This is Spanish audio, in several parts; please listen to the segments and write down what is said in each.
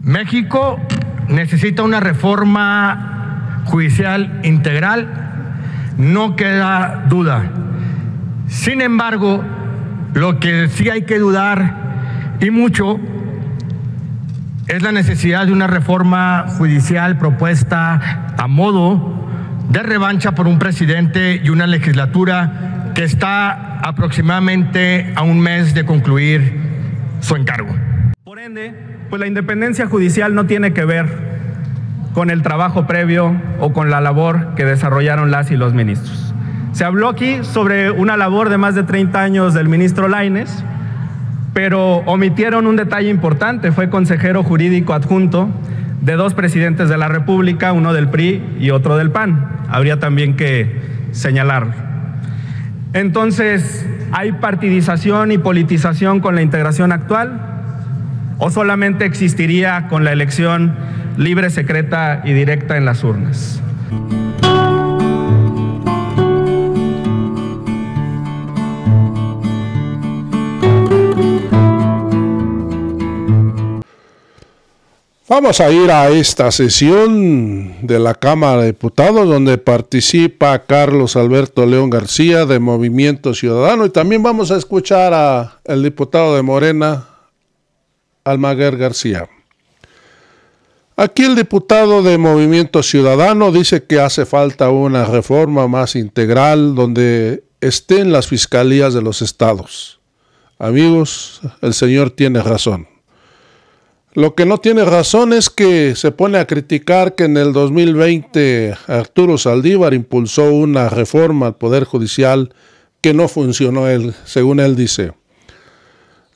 México necesita una reforma judicial integral, no queda duda. Sin embargo, lo que sí hay que dudar y mucho es la necesidad de una reforma judicial propuesta a modo de revancha por un presidente y una legislatura que está aproximadamente a un mes de concluir su encargo. Por ende, pues la independencia judicial no tiene que ver con el trabajo previo o con la labor que desarrollaron las y los ministros. Se habló aquí sobre una labor de más de 30 años del ministro Lainez, pero omitieron un detalle importante: fue consejero jurídico adjunto de dos presidentes de la República, uno del PRI y otro del PAN. Habría también que señalarlo. Entonces, ¿hay partidización y politización con la integración actual? ¿O solamente existiría con la elección libre, secreta y directa en las urnas? Vamos a ir a esta sesión de la Cámara de Diputados donde participa Carlos Alberto León García de Movimiento Ciudadano, y también vamos a escuchar al diputado de Morena, Almaguer García. Aquí el diputado de Movimiento Ciudadano dice que hace falta una reforma más integral donde estén las fiscalías de los estados. Amigos, el señor tiene razón. Lo que no tiene razón es que se pone a criticar que en el 2020 Arturo Saldívar impulsó una reforma al Poder Judicial que no funcionó, según él dice.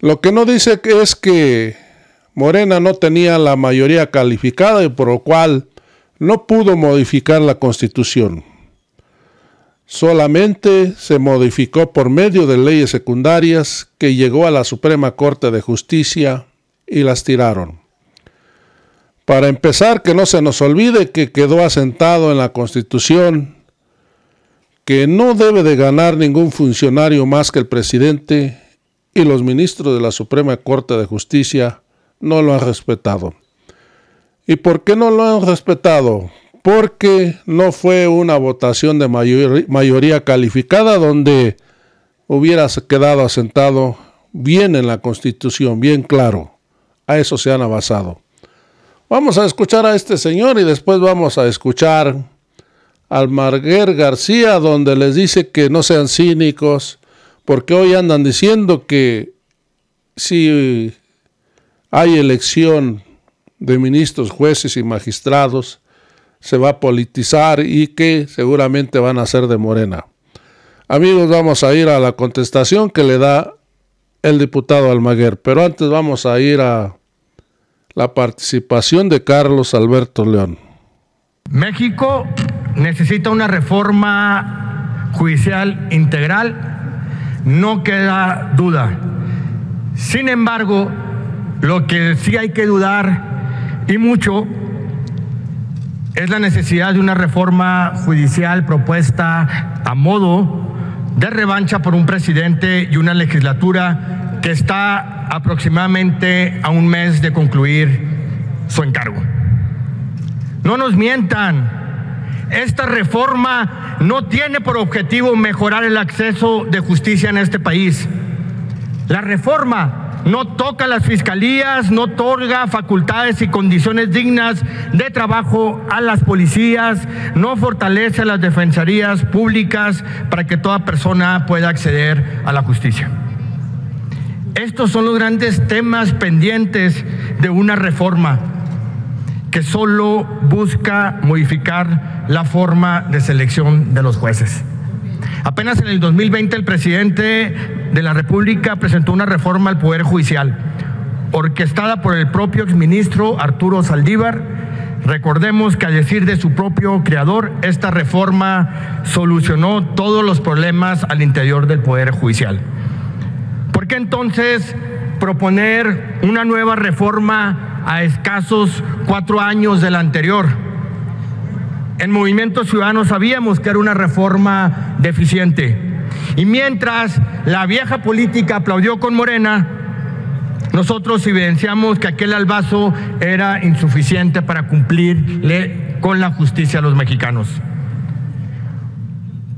Lo que no dice es que Morena no tenía la mayoría calificada y por lo cual no pudo modificar la Constitución. Solamente se modificó por medio de leyes secundarias que llegó a la Suprema Corte de Justicia y las tiraron. Para empezar, que no se nos olvide que quedó asentado en la Constitución que no debe de ganar ningún funcionario más que el presidente, y los ministros de la Suprema Corte de Justicia no lo han respetado. ¿Y por qué no lo han respetado? Porque no fue una votación de mayoría calificada donde hubiera quedado asentado bien en la Constitución, bien claro. A eso se han basado. Vamos a escuchar a este señor y después vamos a escuchar al Almaguer García, donde les dice que no sean cínicos, porque hoy andan diciendo que si hay elección de ministros, jueces y magistrados, se va a politizar y que seguramente van a ser de Morena. Amigos, vamos a ir a la contestación que le da el diputado Almaguer, pero antes vamos a ir a la participación de Carlos Alberto León. México necesita una reforma judicial integral, no queda duda. Sin embargo, lo que sí hay que dudar y mucho es la necesidad de una reforma judicial propuesta a modo de revancha por un presidente y una legislatura que está aproximadamente a un mes de concluir su encargo. No nos mientan, esta reforma no tiene por objetivo mejorar el acceso de justicia en este país. La reforma no toca las fiscalías, no otorga facultades y condiciones dignas de trabajo a las policías, no fortalece las defensorías públicas para que toda persona pueda acceder a la justicia. Estos son los grandes temas pendientes de una reforma que solo busca modificar la forma de selección de los jueces. Apenas en el 2020 el presidente de la República presentó una reforma al Poder Judicial, orquestada por el propio exministro Arturo Saldívar. Recordemos que, a decir de su propio creador, esta reforma solucionó todos los problemas al interior del Poder Judicial. ¿Por qué entonces proponer una nueva reforma a escasos 4 años de la anterior? En Movimiento Ciudadano sabíamos que era una reforma deficiente. Y mientras la vieja política aplaudió con Morena, Nosotros evidenciamos que aquel albazo era insuficiente para cumplirle con la justicia a los mexicanos.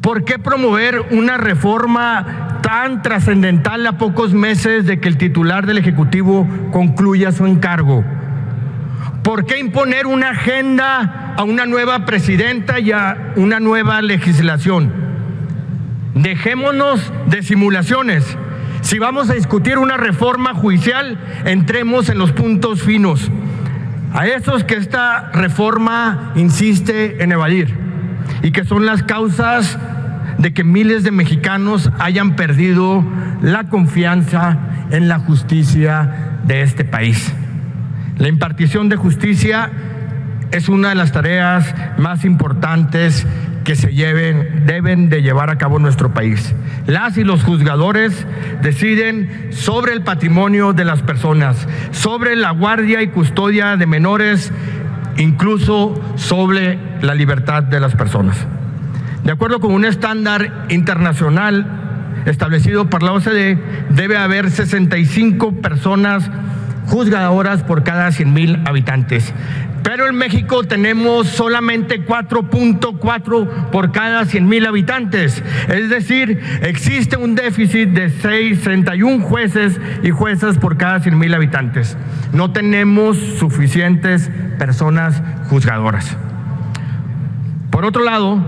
¿Por qué promover una reforma tan trascendental a pocos meses de que el titular del Ejecutivo concluya su encargo? ¿Por qué imponer una agenda a una nueva presidenta y a una nueva legislación? Dejémonos de simulaciones. Si vamos a discutir una reforma judicial, entremos en los puntos finos, a esos que esta reforma insiste en evadir y que son las causas de que miles de mexicanos hayan perdido la confianza en la justicia de este país. La impartición de justicia es una de las tareas más importantes que deben de llevar a cabo en nuestro país. Las y los juzgadores deciden sobre el patrimonio de las personas, sobre la guardia y custodia de menores, incluso sobre la libertad de las personas. De acuerdo con un estándar internacional establecido por la OCDE, debe haber 65 personas juzgadoras por cada 100,000 habitantes. Pero en México tenemos solamente 4.4 por cada 100,000 habitantes. Es decir, existe un déficit de 61 jueces y juezas por cada 100,000 habitantes. No tenemos suficientes personas juzgadoras. Por otro lado,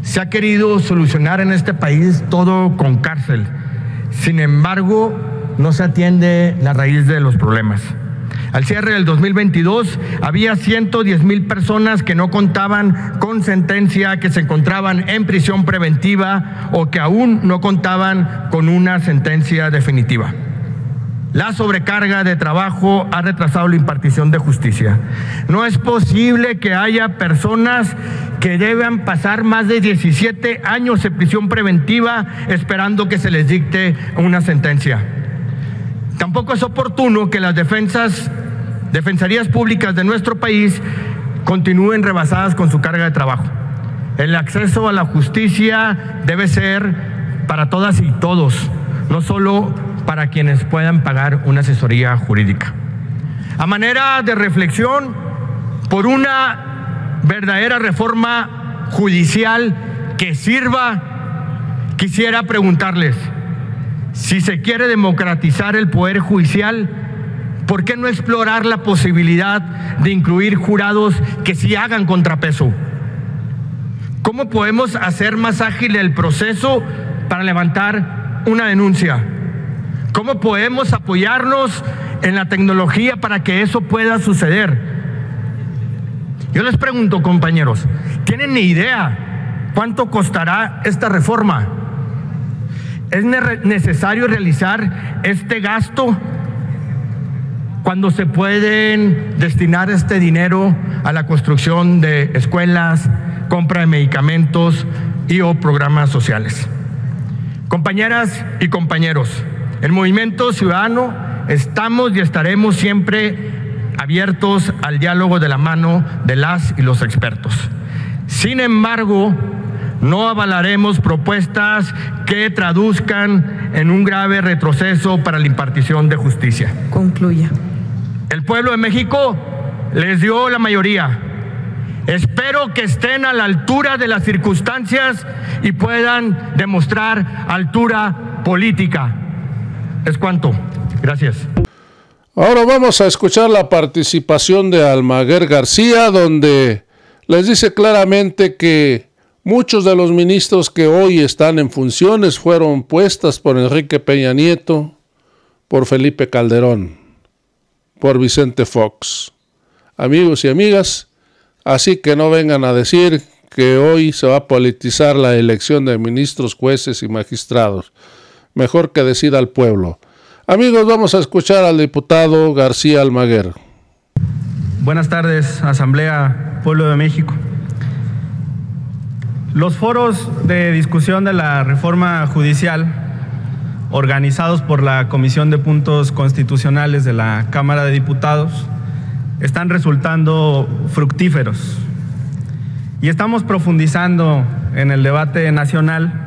se ha querido solucionar en este país todo con cárcel. Sin embargo, no se atiende la raíz de los problemas. Al cierre del 2022 había 110,000 personas que no contaban con sentencia, que se encontraban en prisión preventiva o que aún no contaban con una sentencia definitiva. La sobrecarga de trabajo ha retrasado la impartición de justicia. No es posible que haya personas que deban pasar más de 17 años en prisión preventiva esperando que se les dicte una sentencia. Tampoco es oportuno que las defensorías públicas de nuestro país continúen rebasadas con su carga de trabajo. El acceso a la justicia debe ser para todas y todos, no solo para quienes puedan pagar una asesoría jurídica. A manera de reflexión, por una verdadera reforma judicial que sirva, quisiera preguntarles: si se quiere democratizar el poder judicial, ¿por qué no explorar la posibilidad de incluir jurados que sí hagan contrapeso? ¿Cómo podemos hacer más ágil el proceso para levantar una denuncia? ¿Cómo podemos apoyarnos en la tecnología para que eso pueda suceder? Yo les pregunto, compañeros, ¿tienen ni idea cuánto costará esta reforma? ¿Es necesario realizar este gasto cuando se pueden destinar este dinero a la construcción de escuelas, compra de medicamentos y o programas sociales? Compañeras y compañeros, el Movimiento Ciudadano estamos y estaremos siempre abiertos al diálogo de la mano de las y los expertos. Sin embargo, no avalaremos propuestas que traduzcan en un grave retroceso para la impartición de justicia. Concluya. El pueblo de México les dio la mayoría. Espero que estén a la altura de las circunstancias y puedan demostrar altura política. Es cuanto. Gracias. Ahora vamos a escuchar la participación de Almaguer García, donde les dice claramente que muchos de los ministros que hoy están en funciones fueron puestas por Enrique Peña Nieto, por Felipe Calderón, por Vicente Fox. Amigos y amigas, así que no vengan a decir que hoy se va a politizar la elección de ministros, jueces y magistrados. Mejor que decida el pueblo. Amigos, vamos a escuchar al diputado García Almaguer. Buenas tardes, Asamblea Pueblo de México. Los foros de discusión de la reforma judicial, organizados por la Comisión de Puntos Constitucionales de la Cámara de Diputados, están resultando fructíferos. Y estamos profundizando en el debate nacional,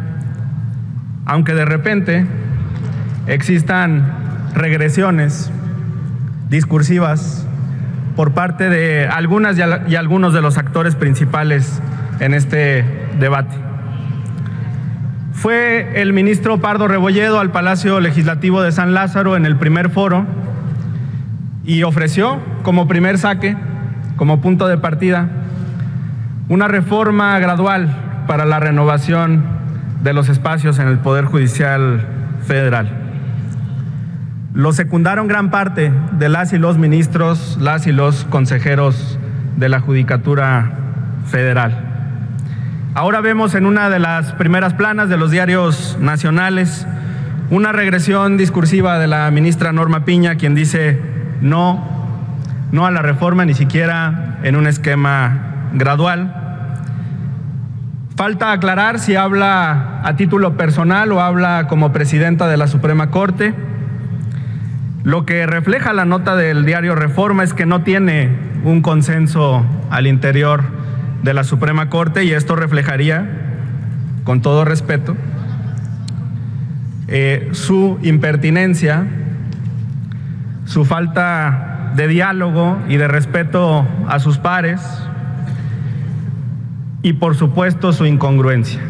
aunque de repente existan regresiones discursivas por parte de algunas y algunos de los actores principales en este debate. Fue el ministro Pardo Rebolledo al Palacio Legislativo de San Lázaro en el primer foro y ofreció como primer saque, como punto de partida, una reforma gradual para la renovación de los espacios en el Poder Judicial Federal. Lo secundaron gran parte de las y los ministros, las y los consejeros de la Judicatura Federal. Ahora vemos en una de las primeras planas de los diarios nacionales una regresión discursiva de la ministra Norma Piña, quien dice no a la reforma, ni siquiera en un esquema gradual. Falta aclarar si habla a título personal o habla como presidenta de la Suprema Corte. Lo que refleja la nota del diario Reforma es que no tiene un consenso al interior de la Suprema Corte, y esto reflejaría, con todo respeto, su impertinencia, su falta de diálogo y de respeto a sus pares y, por supuesto, su incongruencia.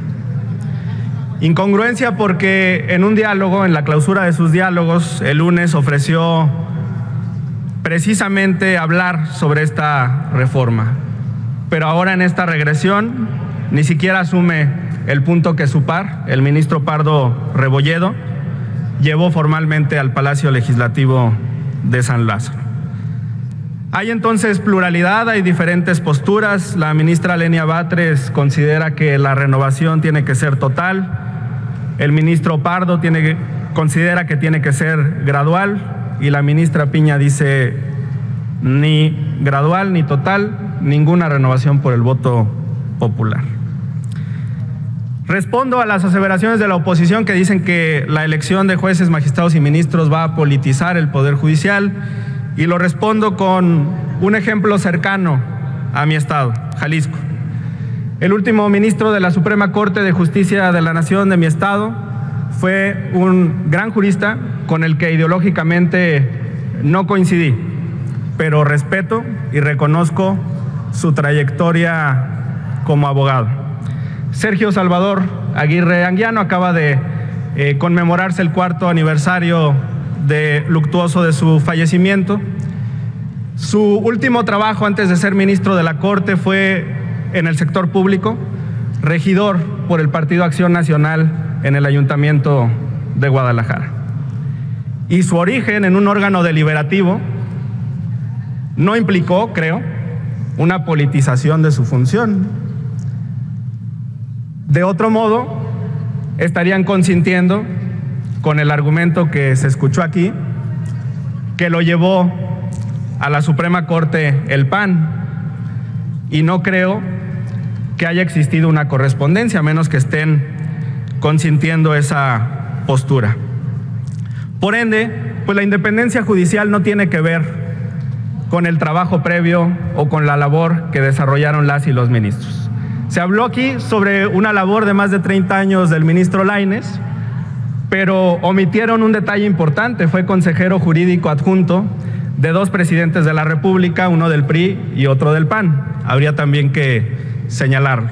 Incongruencia porque en un diálogo, en la clausura de sus diálogos, el lunes ofreció precisamente hablar sobre esta reforma, pero ahora en esta regresión ni siquiera asume el punto que su par, el ministro Pardo Rebolledo, llevó formalmente al Palacio Legislativo de San Lázaro. Hay entonces pluralidad, hay diferentes posturas. La ministra Lenia Batres considera que la renovación tiene que ser total. El ministro Pardo considera que tiene que ser gradual, y la ministra Piña dice ni gradual ni total, ninguna renovación por el voto popular. Respondo a las aseveraciones de la oposición que dicen que la elección de jueces, magistrados y ministros va a politizar el Poder Judicial, y lo respondo con un ejemplo cercano a mi estado, Jalisco. El último ministro de la Suprema Corte de Justicia de la Nación de mi estado fue un gran jurista con el que ideológicamente no coincidí, pero respeto y reconozco su trayectoria como abogado. Sergio Salvador Aguirre Anguiano acaba de conmemorarse el 4º aniversario luctuoso de su fallecimiento. Su último trabajo antes de ser ministro de la Corte fue en el sector público, regidor por el Partido Acción Nacional en el Ayuntamiento de Guadalajara. Y su origen en un órgano deliberativo no implicó, creo, una politización de su función. De otro modo, estarían consintiendo con el argumento que se escuchó aquí, que lo llevó a la Suprema Corte el PAN, y no creo que haya existido una correspondencia, a menos que estén consintiendo esa postura. Por ende, pues la independencia judicial no tiene que ver con el trabajo previo o con la labor que desarrollaron las y los ministros. Se habló aquí sobre una labor de más de 30 años del ministro Lainez, pero omitieron un detalle importante: fue consejero jurídico adjunto de 2 presidentes de la República, uno del PRI y otro del PAN. Habría también que señalarlo.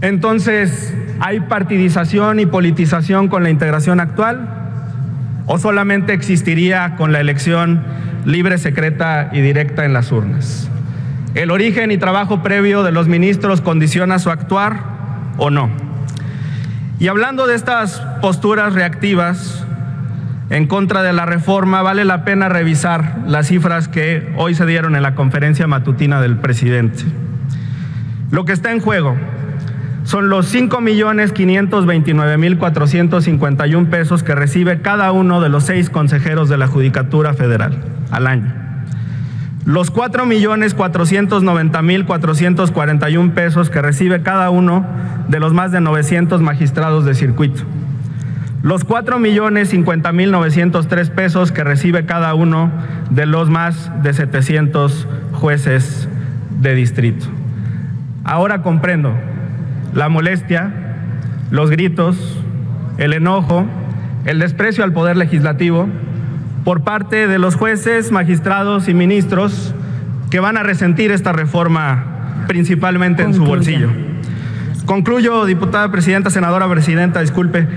Entonces, ¿hay partidización y politización con la integración actual? ¿O solamente existiría con la elección libre, secreta y directa en las urnas? ¿El origen y trabajo previo de los ministros condiciona su actuar o no? Y hablando de estas posturas reactivas en contra de la reforma, vale la pena revisar las cifras que hoy se dieron en la conferencia matutina del presidente. Lo que está en juego son los 5.529.451 pesos que recibe cada uno de los 6 consejeros de la Judicatura Federal al año. Los 4.490.441 pesos que recibe cada uno de los más de 900 magistrados de circuito. Los 4.050.903 pesos que recibe cada uno de los más de 700 jueces de distrito. Ahora comprendo la molestia, los gritos, el enojo, el desprecio al Poder Legislativo por parte de los jueces, magistrados y ministros que van a resentir esta reforma principalmente en su bolsillo. Concluyo, diputada presidenta, senadora presidenta, disculpe,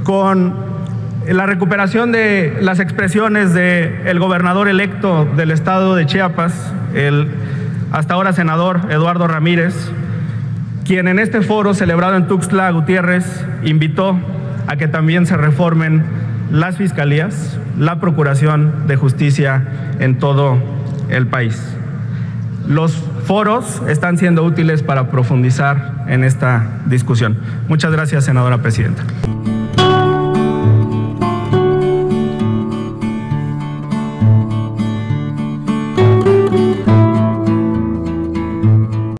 con la recuperación de las expresiones del gobernador electo del estado de Chiapas, el hasta ahora senador Eduardo Ramírez, quien en este foro celebrado en Tuxtla Gutiérrez invitó a que también se reformen las fiscalías, la procuración de justicia en todo el país. Los foros están siendo útiles para profundizar en esta discusión. Muchas gracias, senadora presidenta.